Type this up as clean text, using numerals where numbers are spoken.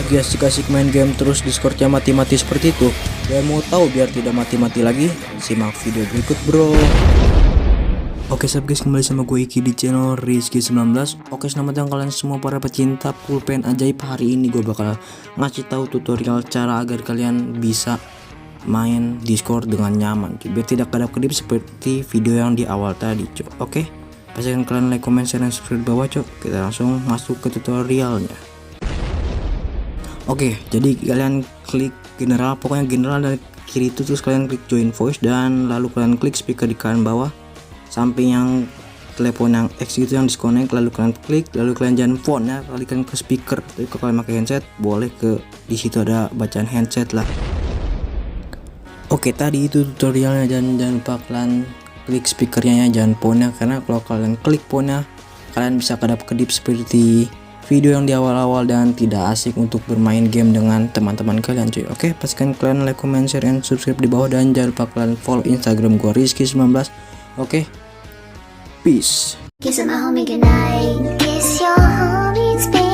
lagi asik-asik main game terus Discordnya mati-mati seperti itu, dan mau tahu biar tidak mati-mati lagi, simak video berikut bro. Oke sob guys, kembali sama gue Iki di channel Rizky19. Oke, selamat datang kalian semua para pecinta pulpen ajaib. Hari ini gue bakal ngasih tahu tutorial cara agar kalian bisa main Discord dengan nyaman, biar tidak kedap-kedip seperti video yang di awal tadi, cok. Oke, pastikan kalian like, comment, share, dan subscribe bawah, cok. Kita langsung masuk ke tutorialnya. Oke, jadi kalian klik general, pokoknya general dari kiri itu, terus kalian klik join voice, dan lalu kalian klik speaker di kanan bawah sampai yang telepon yang X itu yang disconnect, lalu kalian klik, lalu kalian jangan phone ya, lalu kalian ke speaker. Tapi kalau kalian pakai handset boleh ke di situ ada bacaan handset lah. Oke, tadi itu tutorialnya, jangan lupa kalian klik speakernya ya, jangan phone-nya, karena kalau kalian klik phone-nya kalian bisa kedap-kedip seperti video yang di awal-awal dan tidak asik untuk bermain game dengan teman-teman kalian, cuy. Oke, pastikan kalian like, comment, share, and subscribe di bawah, dan jangan lupa kalian follow Instagram gua Rizky19. Oke, peace. Kiss my homie goodnight. Kiss your homies, baby.